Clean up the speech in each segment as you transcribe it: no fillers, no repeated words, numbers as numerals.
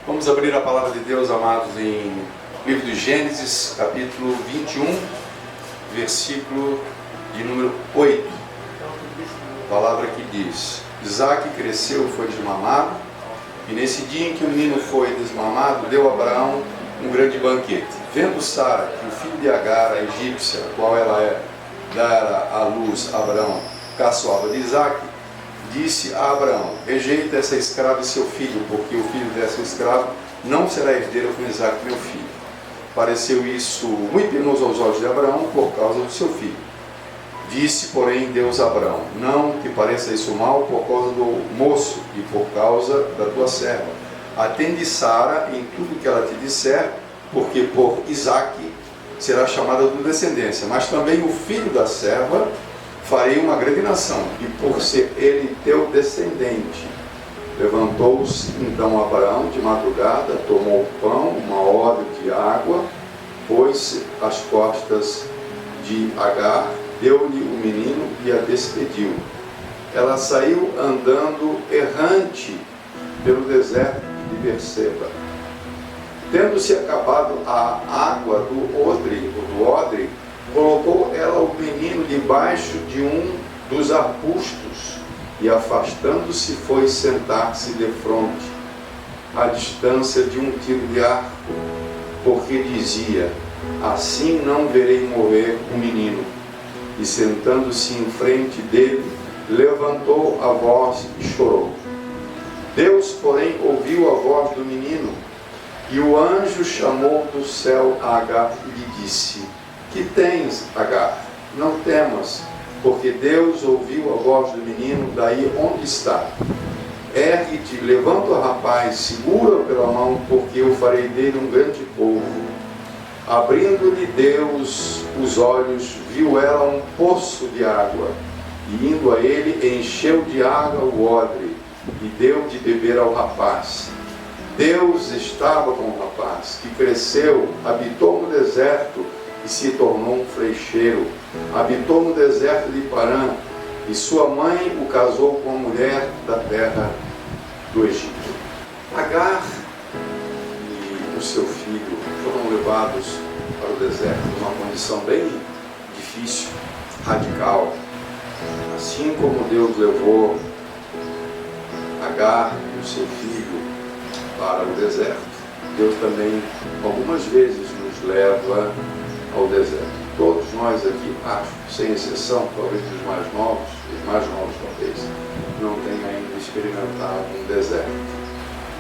Vamos abrir a palavra de Deus, amados, em livro de Gênesis, capítulo 21, versículo de número 8. Palavra que diz: Isaac cresceu e foi desmamado, e nesse dia em que o menino foi desmamado, deu a Abraão um grande banquete. Vendo Sara que o filho de Agar, a egípcia, qual ela dara à luz a Abraão, caçoava de Isaac, disse a Abraão: rejeita essa escrava e seu filho, porque o filho dessa escrava não será herdeiro com Isaac, meu filho. Pareceu isso muito penoso aos olhos de Abraão por causa do seu filho. Disse, porém, Deus a Abraão: não te pareça isso mal por causa do moço e por causa da tua serva. Atende Sara em tudo que ela te disser, porque por Isaac será chamada tua descendência, mas também o filho da serva farei uma grande nação, e por ser ele teu descendente. Levantou-se então Abraão de madrugada, tomou pão, uma odre de água, pôs-se às costas de Agar, deu-lhe o menino e a despediu. Ela saiu andando errante pelo deserto de Berseba. Tendo-se acabado a água do odre, colocou ela o menino debaixo de um dos arbustos e, afastando-se, foi sentar-se defronte, à distância de um tiro de arco, porque dizia: assim não verei morrer o menino. E sentando-se em frente dele, levantou a voz e chorou. Deus, porém, ouviu a voz do menino, e o anjo chamou do céu a Agar e lhe disse: que tens, Agar? Não temas, porque Deus ouviu a voz do menino daí onde está. Ergue-te, levanta o rapaz, segura-o pela mão, porque eu farei dele um grande povo. Abrindo-lhe Deus os olhos, viu ela um poço de água, e indo a ele, encheu de água o odre, e deu de beber ao rapaz. Deus estava com o rapaz, que cresceu, habitou no deserto, e se tornou um flecheiro. Habitou no deserto de Parã, e sua mãe o casou com a mulher da terra do Egito. Agar e o seu filho foram levados para o deserto, numa condição bem difícil, radical. Assim como Deus levou Agar e o seu filho para o deserto, Deus também algumas vezes nos leva ao deserto. Todos nós aqui, acho, sem exceção, talvez os mais novos talvez, não tenham ainda experimentado um deserto.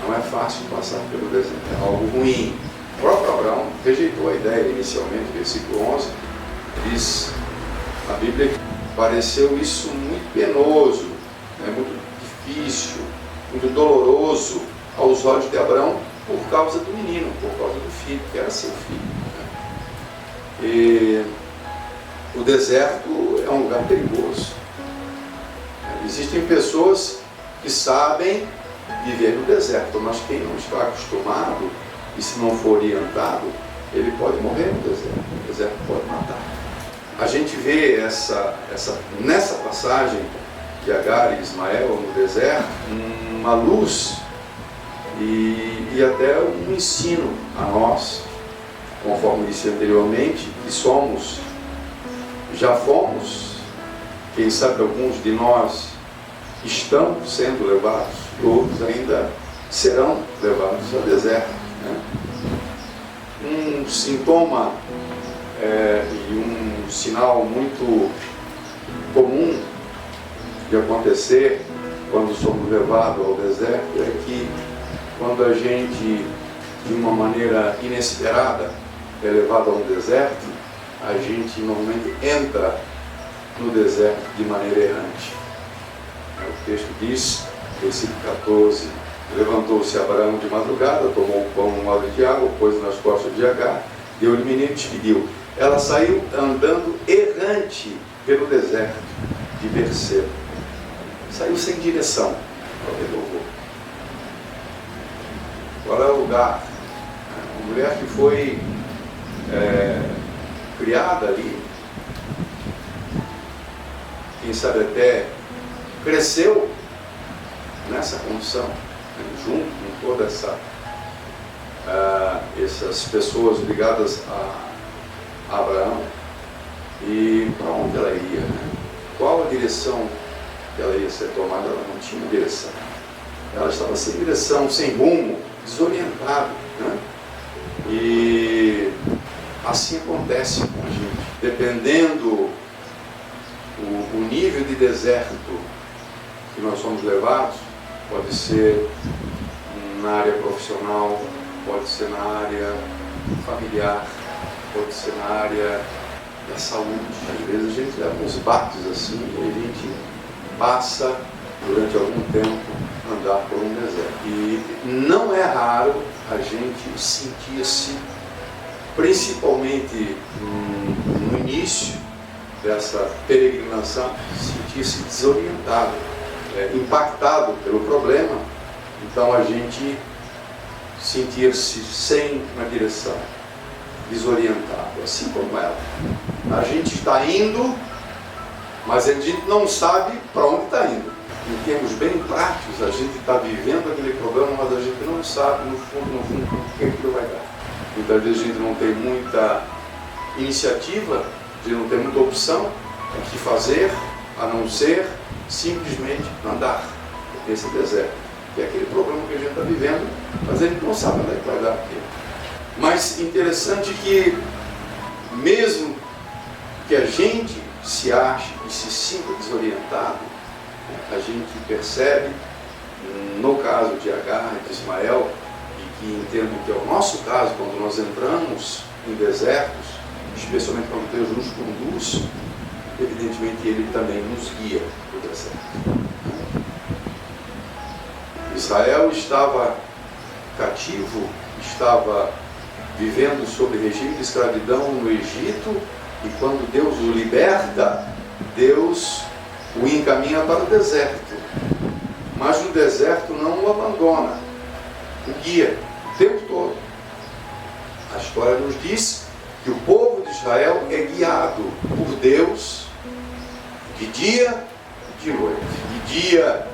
Não é fácil passar pelo deserto, é algo ruim. O próprio Abraão rejeitou a ideia inicialmente, versículo 11, diz a Bíblia que pareceu isso muito penoso, muito difícil, muito doloroso aos olhos de Abraão por causa do menino, por causa do filho, que era seu filho. E o deserto é um lugar perigoso. Existem pessoas que sabem viver no deserto, mas quem não está acostumado e se não for orientado, ele pode morrer no deserto. O deserto pode matar. A gente vê nessa passagem de Agar e Ismael no deserto, uma luz e até um ensino a nós, conforme disse anteriormente, que já fomos, quem sabe alguns de nós estão sendo levados, e outros ainda serão levados ao deserto. Um sintoma e um sinal muito comum de acontecer quando somos levados ao deserto é que quando a gente, de uma maneira inesperada, é levado a um deserto, a gente normalmente entra no deserto de maneira errante. O texto diz, versículo 14: levantou-se Abraão de madrugada, tomou o pão, um odre de água, pôs nas costas de Agar, deu-lhe o menino e despediu. Ela saiu andando errante pelo deserto de Berseba. Saiu sem direção. Qual é o lugar? Uma mulher que foi criada ali, quem sabe até cresceu nessa condição, junto com toda essa essas pessoas ligadas a Abraão, e para onde ela iria, né? Qual a direção que ela ia ser tomada? Ela não tinha direção. Ela estava sem direção, sem rumo, desorientada, né? E assim acontece com a gente. Dependendo o nível de deserto que nós somos levados, pode ser na área profissional, pode ser na área familiar, pode ser na área da saúde. Às vezes a gente leva uns baques assim e a gente passa durante algum tempo andar por um deserto. E não é raro a gente sentir-se, principalmente no início dessa peregrinação, sentir-se desorientado, impactado pelo problema. Então a gente sentir-se sem uma direção, desorientado, assim como ela. A gente está indo, mas a gente não sabe para onde está indo. Em termos bem práticos, a gente está vivendo aquele problema, mas a gente não sabe, no fundo, o que aquilo vai dar. Muitas vezes a gente não tem muita iniciativa, a gente não tem muita opção o que fazer, a não ser simplesmente andar nesse deserto. Que é aquele problema que a gente está vivendo, mas a gente não sabe onde é que vai dar aquilo. Mas interessante que, mesmo que a gente se ache e se sinta desorientado, a gente percebe, no caso de Agar e de Ismael, e que entendo que é o nosso caso, quando nós entramos em desertos, especialmente quando Deus nos conduz, evidentemente Ele também nos guia para o deserto. Israel estava cativo, estava vivendo sob regime de escravidão no Egito, e quando Deus o liberta, Deus o encaminha para o deserto. Mas no deserto não o abandona, o guia o tempo todo. A história nos diz que o povo de Israel é guiado por Deus de dia e de noite. De dia,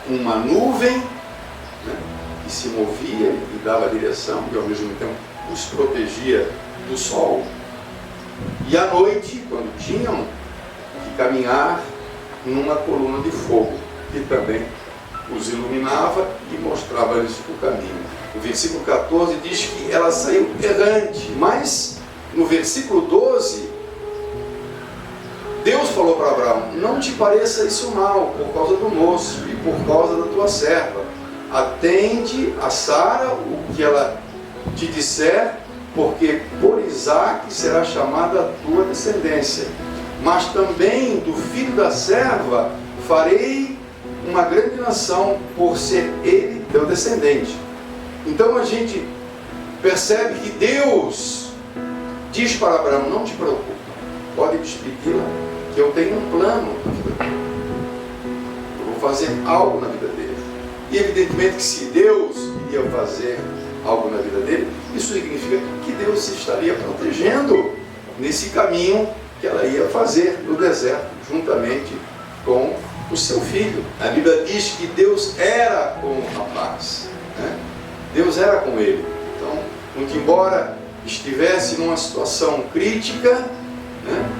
uma nuvem, né, que se movia e dava direção e ao mesmo tempo os protegia do sol. E à noite, quando tinham que caminhar, numa coluna de fogo, que também os iluminava e mostrava-lhes o caminho. O versículo 14 diz que ela saiu errante, mas no versículo 12, Deus falou para Abraão: não te pareça isso mal, por causa do moço e por causa da tua serva. Atende a Sara o que ela te disser, porque por Isaque será chamada a tua descendência. Mas também do filho da serva farei uma grande nação, por ser ele teu descendente. Então a gente percebe que Deus diz para Abraão: não te preocupe, pode despedir-la, que eu tenho um plano na vida dele. Eu vou fazer algo na vida dele. E evidentemente que se Deus iria fazer algo na vida dele, isso significa que Deus estaria protegendo nesse caminho que ela ia fazer no deserto, juntamente com o seu filho. A Bíblia diz que Deus era com o rapaz, né? Deus era com ele. Então, muito embora estivesse numa situação crítica, né,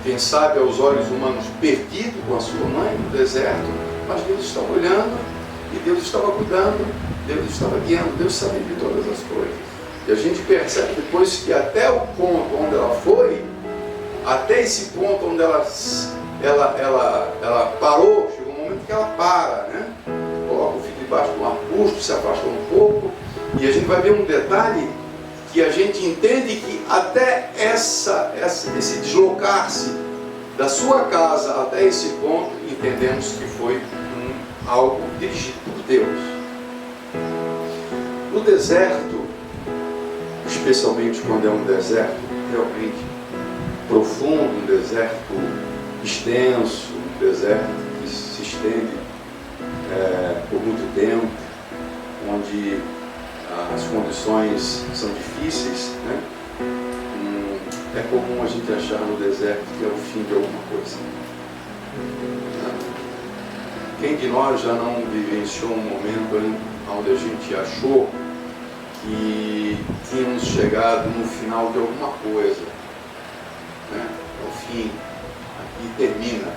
quem sabe aos olhos humanos perdido com a sua mãe no deserto, mas Deus estava olhando e Deus estava cuidando, Deus estava guiando, Deus sabia de todas as coisas. E a gente percebe depois que até o ponto onde ela foi, até esse ponto onde ela parou, chegou um momento que ela para, né? Coloca o filho debaixo de um arbusto, se afasta um pouco, e a gente vai ver um detalhe que a gente entende que até esse deslocar-se da sua casa até esse ponto, entendemos que foi algo dirigido por Deus. No deserto, especialmente quando é um deserto realmente profundo, um deserto extenso, um deserto que se estende por muito tempo, onde as condições são difíceis, né? É comum a gente achar no deserto que é o fim de alguma coisa. Quem de nós já não vivenciou um momento onde a gente achou que tínhamos chegado no final de alguma coisa, né? Ao fim, aqui termina,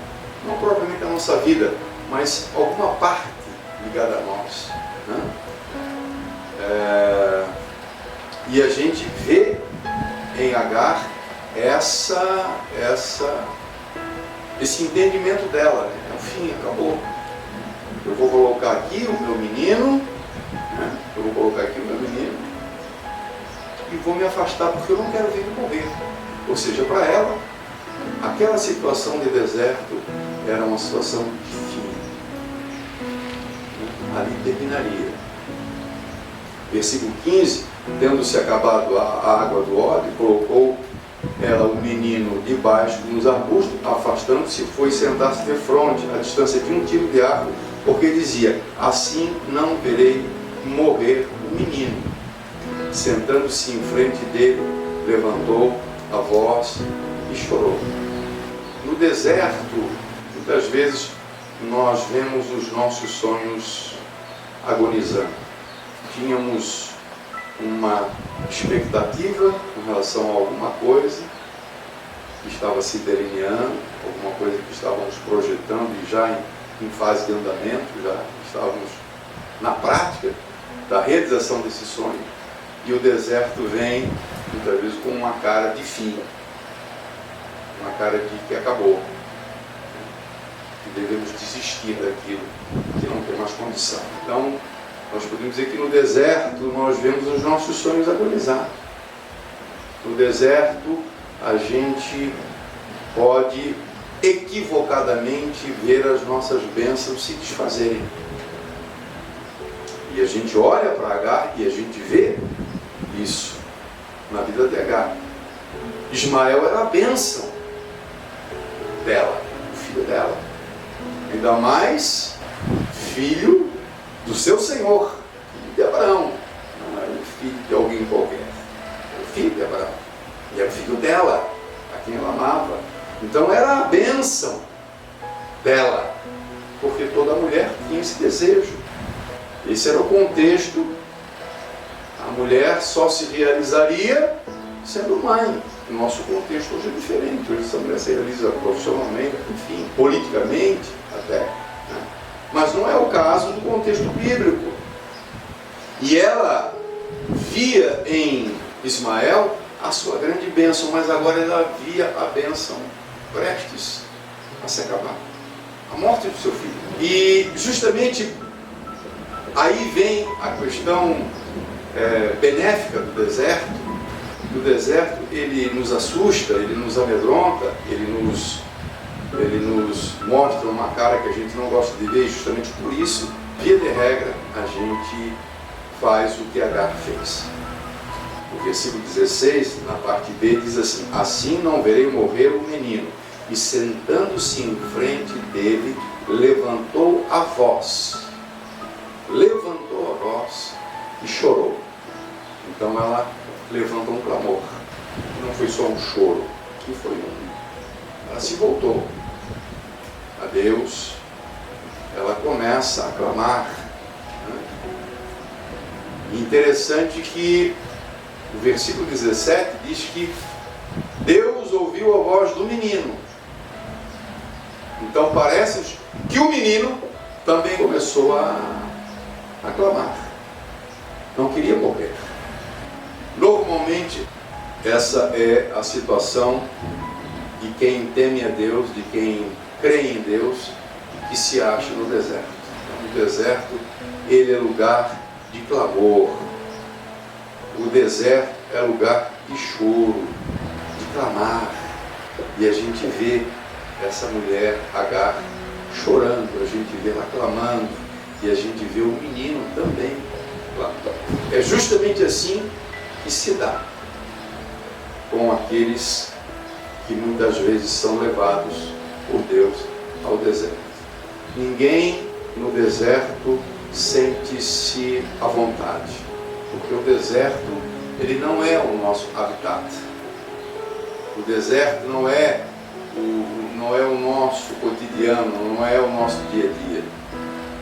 não propriamente a nossa vida, mas alguma parte ligada a nós, né? E a gente vê em Agar esse entendimento dela, né? Ao fim, acabou. Eu vou colocar aqui o meu menino, né? E vou me afastar porque eu não quero ver ele morrer. Ou seja, para ela, aquela situação de deserto era uma situação de fim. Ali terminaria. Versículo 15: tendo-se acabado a água do odre, colocou ela o menino debaixo dos arbustos, afastando-se, foi sentar-se de fronte, à distância de um tiro de arco, porque dizia: assim não verei morrer o menino. Sentando-se em frente dele, levantou a voz e chorou. No deserto, muitas vezes nós vemos os nossos sonhos agonizando. Tínhamos uma expectativa com relação a alguma coisa que estava se delineando, alguma coisa que estávamos projetando e já em fase de andamento, já estávamos na prática da realização desse sonho, e o deserto vem muitas vezes com uma cara de fim, uma cara de que acabou, que devemos desistir daquilo, que não tem mais condição. Então, nós podemos dizer que no deserto nós vemos os nossos sonhos agonizar. No deserto a gente pode equivocadamente ver as nossas bênçãos se desfazerem. E a gente olha para Agar e a gente vê isso na vida de Agar. Ismael era a bênção dela, o filho dela. Ainda mais filho do seu Senhor, filho de Abraão. Não era o filho de alguém qualquer, era o filho de Abraão. E era o filho dela, a quem ela amava. Então era a bênção dela, porque toda mulher tinha esse desejo. Esse era o contexto. A mulher só se realizaria sendo mãe. O nosso contexto hoje é diferente. Hoje essa mulher se realiza profissionalmente, enfim, politicamente até, né? Mas não é o caso do contexto bíblico. E ela via em Ismael a sua grande bênção, mas agora ela via a bênção prestes a se acabar, a morte do seu filho. E justamente aí vem a questão benéfica do deserto. O deserto, ele nos assusta, ele nos amedronta, ele nos mostra uma cara que a gente não gosta de ver, e justamente por isso, via de regra, a gente faz o que Agar fez. O versículo 16, na parte B, diz assim: assim não verei morrer o menino. E sentando-se em frente dele, levantou a voz e chorou. Então ela levanta um clamor. Não foi só um choro, que foi ela se voltou a Deus, ela começa a clamar, né? Interessante que o versículo 17 diz que Deus ouviu a voz do menino. Então parece que o menino também começou a clamar. Não queria morrer. Normalmente, essa é a situação de quem teme a Deus, de quem crê em Deus, que se acha no deserto. O deserto, ele é lugar de clamor. O deserto é lugar de choro, de clamar. E a gente vê essa mulher, Agar, chorando, a gente vê ela clamando, e a gente vê o menino também clamando. É justamente assim que se dá com aqueles que muitas vezes são levados por Deus ao deserto. Ninguém no deserto sente-se à vontade, porque o deserto, ele não é o nosso habitat. O deserto não é o nosso cotidiano, não é o nosso dia a dia.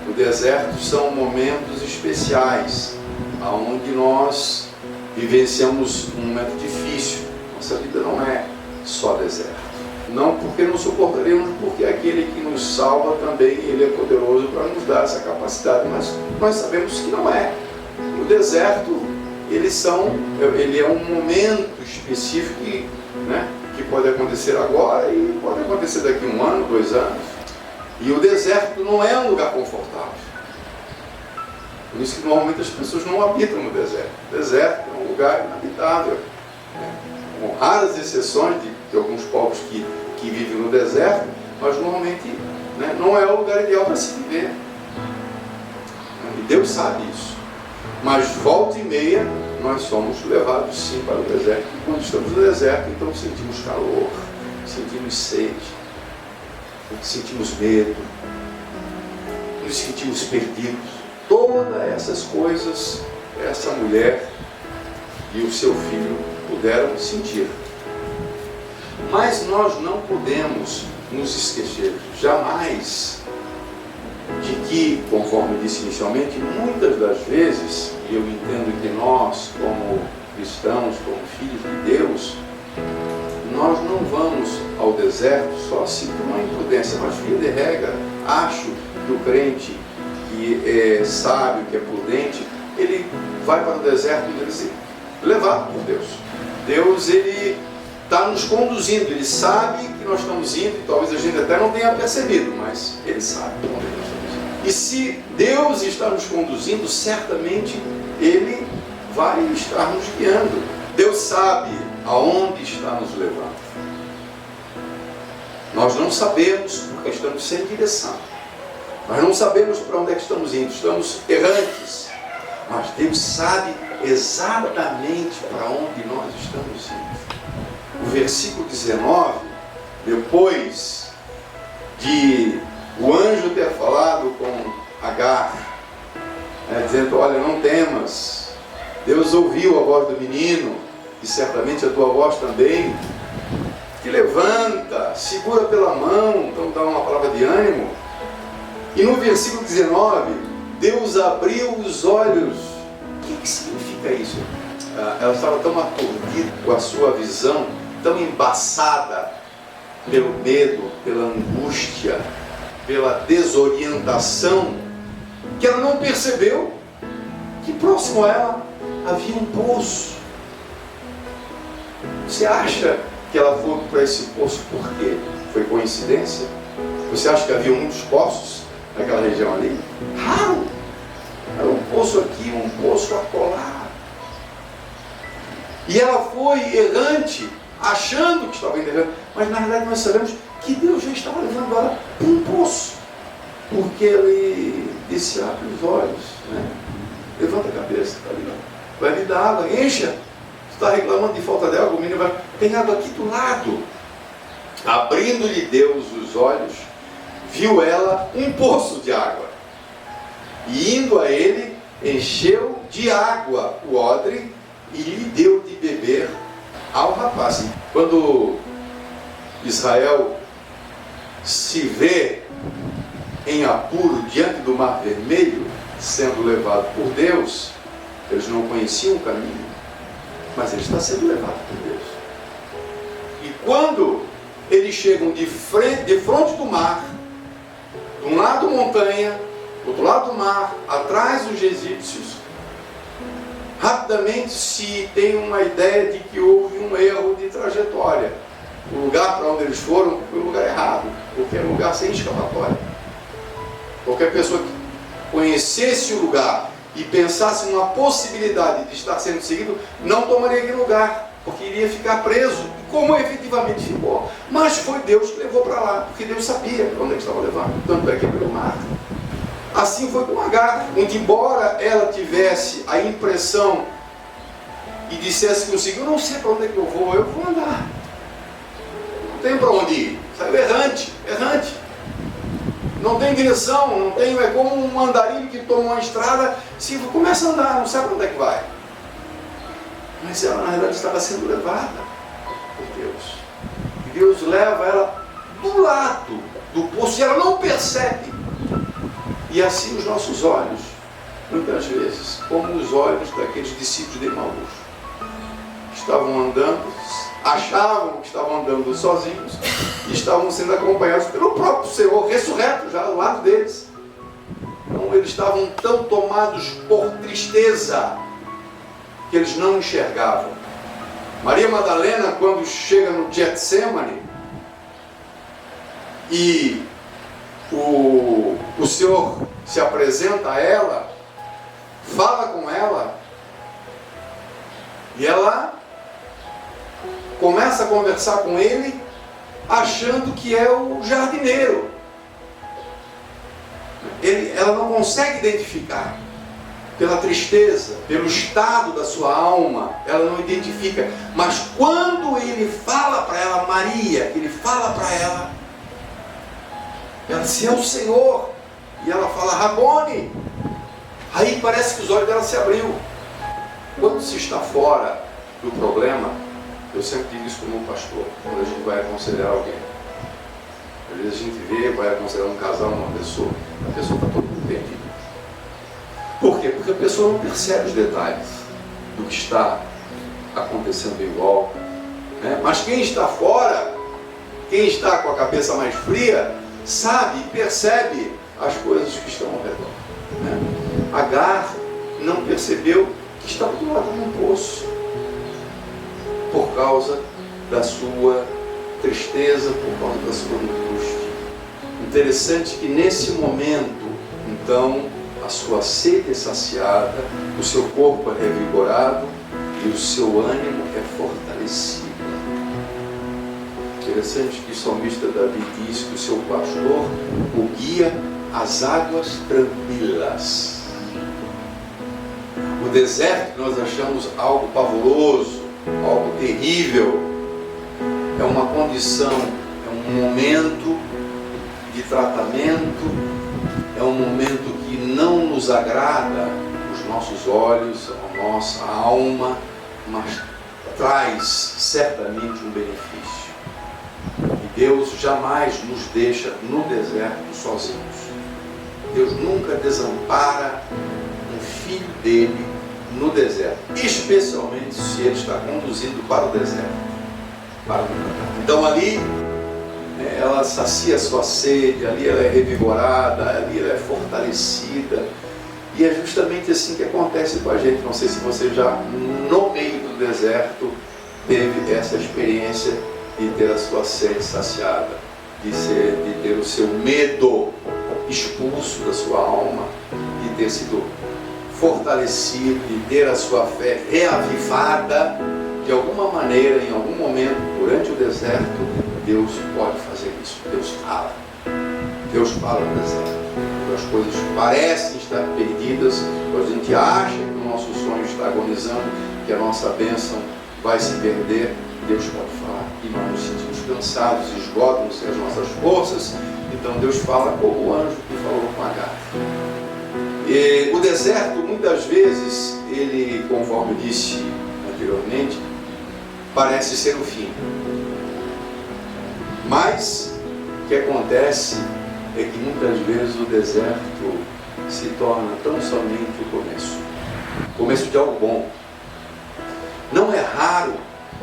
O deserto são momentos especiais onde nós vivenciamos um momento difícil. Nossa vida não é só deserto. Não porque não suportaremos, porque aquele que nos salva também, Ele é poderoso para nos dar essa capacidade, mas nós sabemos que não é. O deserto, ele é um momento específico que pode acontecer agora e pode acontecer daqui a 1 ano, 2 anos. E o deserto não é um lugar confortável. Por isso que normalmente as pessoas não habitam no deserto. O deserto é um lugar inabitável. Com raras exceções de alguns povos que vivem no deserto, mas normalmente não é o lugar ideal para se viver. E Deus sabe isso. Mas volta e meia nós somos levados sim para o deserto. E quando estamos no deserto, então sentimos calor, sentimos sede, sentimos medo, nos sentimos perdidos. Todas essas coisas essa mulher e o seu filho puderam sentir. Mas nós não podemos nos esquecer jamais de que, conforme disse inicialmente, muitas das vezes, e eu entendo que nós, como cristãos, como filhos de Deus, nós não vamos ao deserto só assim por uma imprudência, mas via de regra, acho que o crente que é sábio, que é prudente, ele vai para o deserto e ele se levado por Deus. Deus, ele está nos conduzindo, ele sabe que nós estamos indo, e talvez a gente até não tenha percebido, mas ele sabe para onde nós estamos indo. E se Deus está nos conduzindo, certamente ele vai estar nos guiando. Deus sabe aonde está nos levando. Nós não sabemos porque estamos sem direção. Nós não sabemos para onde é que estamos indo, estamos errantes. Mas Deus sabe exatamente para onde nós estamos indo. O versículo 19, depois de o anjo ter falado com Agar, dizendo, olha, não temas, Deus ouviu a voz do menino, e certamente a tua voz também, te levanta, segura pela mão, então dá uma palavra de ânimo. E no versículo 19, Deus abriu os olhos. O que significa isso? Ela estava tão aturdida com a sua visão, tão embaçada pelo medo, pela angústia, pela desorientação, que ela não percebeu que próximo a ela havia um poço. Você acha que ela foi para esse poço por quê? Foi coincidência? Você acha que havia muitos poços naquela região ali? Raro! Era um poço aqui, um poço acolá. E ela foi errante, achando que estava indo errante, mas na verdade nós sabemos que Deus já estava levando ela para um poço, porque Ele disse, abre os olhos, levanta a cabeça, tá ali, vai me dar água, encha. Você está reclamando de falta de água, o menino vai, tem água aqui do lado. Abrindo-lhe Deus os olhos, viu ela um poço de água, e indo a ele, encheu de água o odre e lhe deu de beber ao rapaz. Quando Israel se vê em apuro diante do Mar Vermelho, sendo levado por Deus, eles não conheciam o caminho, mas ele está sendo levado por Deus. E quando eles chegam de fronte do mar, de um lado montanha, do outro lado do mar, atrás os egípcios, rapidamente se tem uma ideia de que houve um erro de trajetória. O lugar para onde eles foram foi o lugar errado, porque era um lugar sem escapatória. Qualquer pessoa que conhecesse o lugar e pensasse numa possibilidade de estar sendo seguido, não tomaria aquele lugar, porque iria ficar preso, como efetivamente ficou. Mas foi Deus que levou para lá, porque Deus sabia para onde ele estava levando, tanto é que pelo mar. Assim foi com Agar, onde embora ela tivesse a impressão e dissesse consigo, eu não sei para onde é que eu vou andar. Não tenho para onde ir. Saiu errante. Não tem direção, não tem, é como um andarilho que toma uma estrada, se começa a andar, não sabe para onde é que vai. Mas ela na verdade estava sendo levada por Deus. E Deus leva ela do lado do poço e ela não percebe. E assim os nossos olhos muitas vezes, como os olhos daqueles discípulos de Emaús. Estavam andando, achavam que estavam andando sozinhos e estavam sendo acompanhados pelo próprio Senhor, ressurreto já ao lado deles. Então eles estavam tão tomados por tristeza que eles não enxergavam. Maria Madalena, quando chega no Getsemane e o Senhor se apresenta a ela, fala com ela, e ela começa a conversar com ele, achando que é o jardineiro. Ela não consegue identificar, pela tristeza, pelo estado da sua alma, ela não identifica. Mas quando ele fala para ela, Maria, ele fala para ela, ela diz, é o Senhor. E ela fala, Rabone. Aí parece que os olhos dela se abriu. Quando se está fora do problema, eu sempre digo isso como pastor, quando a gente vai aconselhar alguém. Às vezes a gente vê, vai aconselhar um casal, uma pessoa, a pessoa está todo mundo perdida. Por quê? Porque a pessoa não percebe os detalhes do que está acontecendo em volta. Né? Mas quem está fora, quem está com a cabeça mais fria, sabe e percebe as coisas que estão ao redor. Né? Agar não percebeu que estava do lado de um poço por causa da sua tristeza, por causa da sua angústia. Interessante que nesse momento, então, a sua sede é saciada, o seu corpo é revigorado e o seu ânimo é fortalecido. Interessante que o salmista Davi diz que o seu pastor o guia às águas tranquilas. O deserto que nós achamos algo pavoroso, algo terrível, é uma condição, é um momento de tratamento, é um momento que não nos agrada os nossos olhos, a nossa alma, mas traz certamente um benefício. E Deus jamais nos deixa no deserto sozinhos. Deus nunca desampara um filho dele no deserto, especialmente se ele está conduzindo para o deserto. Então ali ela sacia sua sede, ali ela é revigorada, ali ela é fortalecida. E é justamente assim que acontece com a gente. Não sei se você já, no meio do deserto, teve essa experiência de ter a sua sede saciada, de ter o seu medo expulso da sua alma, de ter sido fortalecido, de ter a sua fé reavivada. De alguma maneira, em algum momento, durante o deserto, Deus pode fazer isso. Deus fala. Deus fala no deserto. Quando as coisas parecem estar perdidas, quando a gente acha que o nosso sonho está agonizando, que a nossa bênção vai se perder, Deus pode falar. E nós nos sentimos cansados, esgotam-se as nossas forças. Então Deus fala como o anjo que falou com Agar. E o deserto, muitas vezes, ele, conforme eu disse anteriormente, parece ser o fim. Mas o que acontece é que muitas vezes o deserto se torna tão somente o começo de algo bom. Não é raro,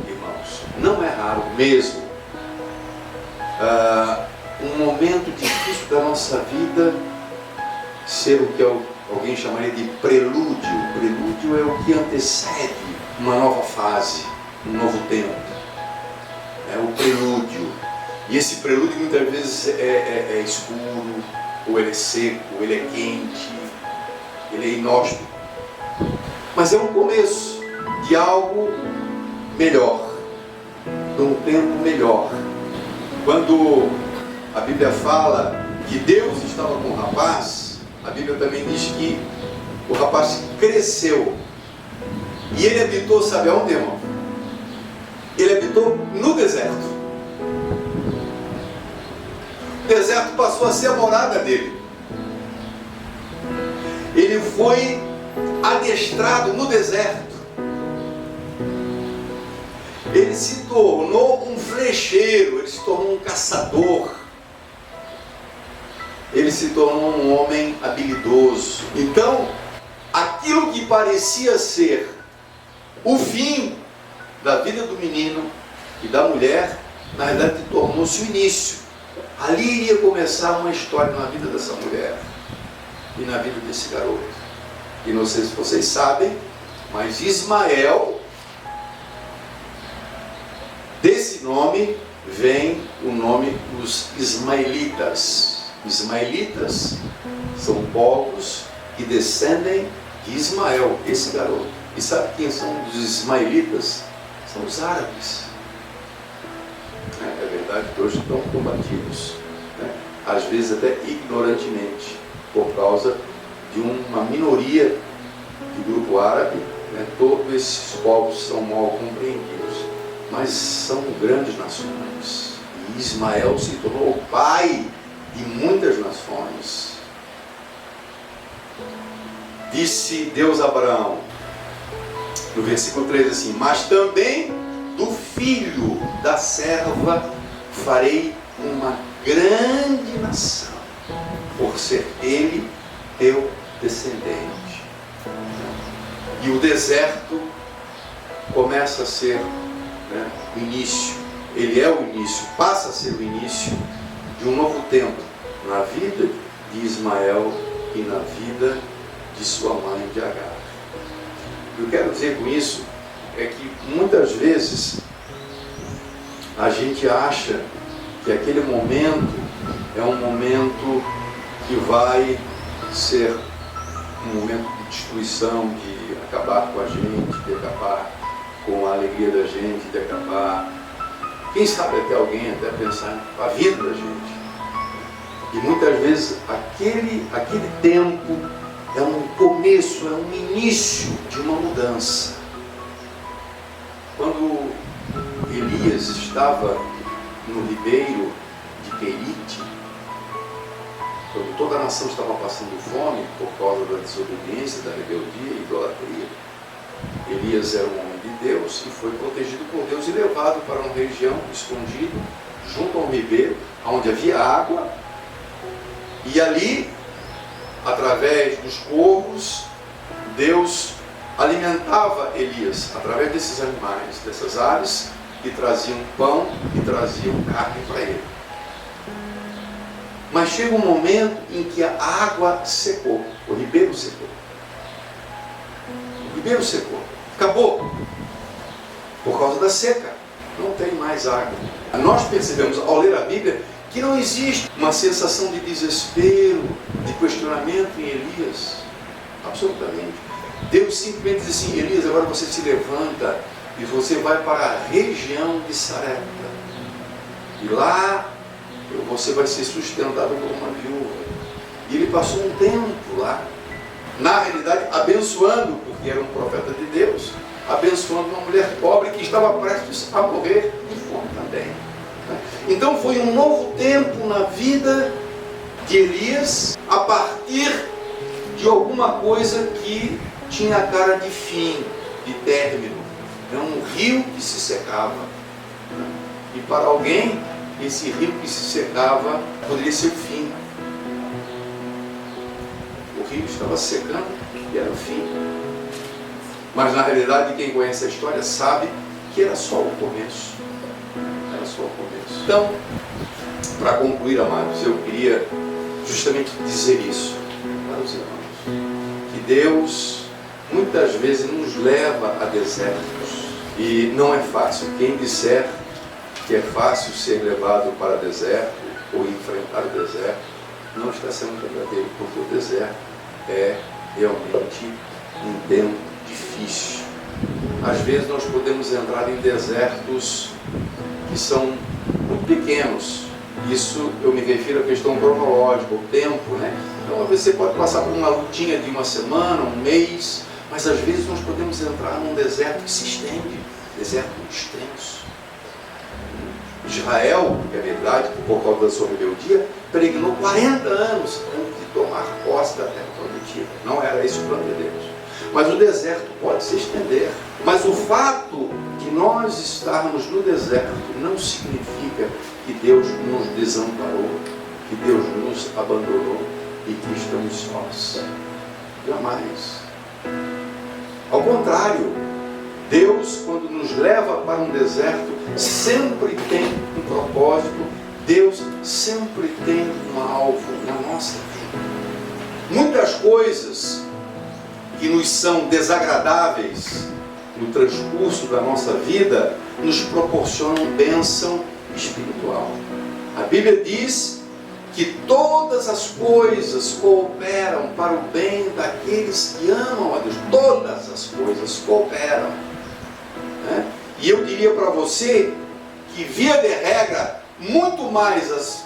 irmãos, não é raro mesmo um momento difícil da nossa vida ser o que alguém chamaria de prelúdio. O prelúdio é o que antecede uma nova fase, um novo tempo. É o prelúdio. E esse prelúdio muitas vezes é escuro, ou ele é seco, ou ele é quente, ele é inóspito. Mas é um começo de algo melhor, de um tempo melhor. Quando a Bíblia fala que Deus estava com o rapaz, a Bíblia também diz que o rapaz cresceu. E ele habitou, sabe aonde, irmão? Ele habitou no deserto. O deserto passou a ser a morada dele. Ele foi adestrado no deserto. Ele se tornou um flecheiro, ele se tornou um caçador. Ele se tornou um homem habilidoso. Então, aquilo que parecia ser o fim da vida do menino e da mulher, na verdade tornou-se o início. Ali iria começar uma história na vida dessa mulher e na vida desse garoto. E não sei se vocês sabem, mas Ismael, desse nome vem o nome dos ismaelitas. Ismaelitas são povos que descendem de Ismael, esse garoto. E sabe quem são os ismaelitas? São os árabes. É verdade que hoje estão combatidos, né? Às vezes até ignorantemente, por causa de uma minoria do grupo árabe, né? Todos esses povos são mal compreendidos, mas são grandes nações. E Ismael se tornou o pai de muitas nações. Disse Deus a Abraão, no versículo 3 assim: mas também do filho da serva farei uma grande nação, por ser ele teu descendente. E o deserto começa a ser, né, o início. Ele é o início, passa a ser o início de um novo tempo na vida de Ismael e na vida de sua mãe de Agar. O que eu quero dizer com isso é que muitas vezes a gente acha que aquele momento é um momento que vai ser um momento de destruição, de acabar com a gente, de acabar com a alegria da gente, de acabar, quem sabe até alguém até pensar a vida da gente. E muitas vezes aquele tempo é um começo, é um início de uma mudança. Quando Elias estava no ribeiro de Querite, quando toda a nação estava passando fome por causa da desobediência, da rebeldia e idolatria, Elias era um homem de Deus e foi protegido por Deus e levado para uma região escondida, junto a um ribeiro, onde havia água, e ali, através dos corvos, Deus alimentava Elias através desses animais, dessas aves que traziam pão e traziam carne para ele. Mas chega um momento em que a água secou, o ribeiro secou. O ribeiro secou, acabou, por causa da seca, não tem mais água. Nós percebemos ao ler a Bíblia que não existe uma sensação de desespero, de questionamento em Elias, absolutamente. Deus simplesmente diz assim: Elias, agora você se levanta e você vai para a região de Sarepta. E lá você vai ser sustentado por uma viúva. E ele passou um tempo lá, na realidade abençoando, porque era um profeta de Deus, abençoando uma mulher pobre que estava prestes a morrer de fome também. Então foi um novo tempo na vida de Elias, a partir de alguma coisa que tinha a cara de fim, de término. É um rio que se secava. E para alguém, esse rio que se secava poderia ser o fim. O rio estava secando e era o fim. Mas na realidade, quem conhece a história sabe que era só o começo. Era só o começo. Então, para concluir, amados, eu queria justamente dizer isso para os irmãos, que Deus muitas vezes nos leva a desertos e não é fácil. Quem disser que é fácil ser levado para deserto ou enfrentar o deserto não está sendo verdadeiro, porque o deserto é realmente um tempo difícil. Às vezes nós podemos entrar em desertos que são muito pequenos. Isso eu me refiro à questão cronológica, o tempo, né? Então às vezes você pode passar por uma lutinha de uma semana, um mês, mas às vezes nós podemos entrar num deserto que se estende, deserto muito extenso. Israel, é verdade, por causa da sua rebeldia, peregrinou 40 anos antes de tomar posse da terra prometida. Não era esse o plano de Deus. Mas o deserto pode se estender. Mas o fato de nós estarmos no deserto não significa que Deus nos desamparou, que Deus nos abandonou e que estamos sós. Jamais. Ao contrário, Deus, quando nos leva para um deserto, sempre tem um propósito. Deus sempre tem um alvo na nossa vida. Muitas coisas que nos são desagradáveis no transcurso da nossa vida nos proporcionam bênção espiritual. A Bíblia diz que todas as coisas cooperam para o bem daqueles que amam a Deus. Todas as coisas cooperam, né? E eu diria para você que, via de regra, muito mais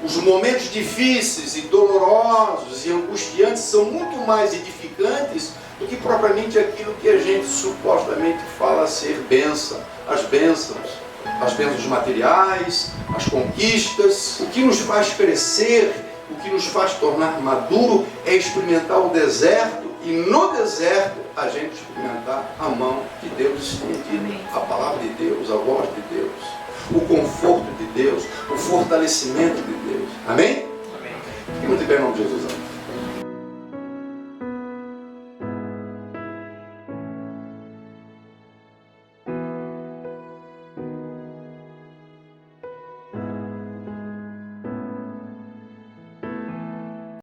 os momentos difíceis e dolorosos e angustiantes são muito mais edificantes do que propriamente aquilo que a gente supostamente fala ser bênção. As bênçãos materiais, as conquistas. O que nos faz crescer, o que nos faz tornar maduro é experimentar o deserto, e no deserto a gente experimentar a mão de Deus estendida, a palavra de Deus, a voz de Deus, o conforto de Deus, o fortalecimento de Deus. Amém? Amém. Fique muito bem em nome de Jesus.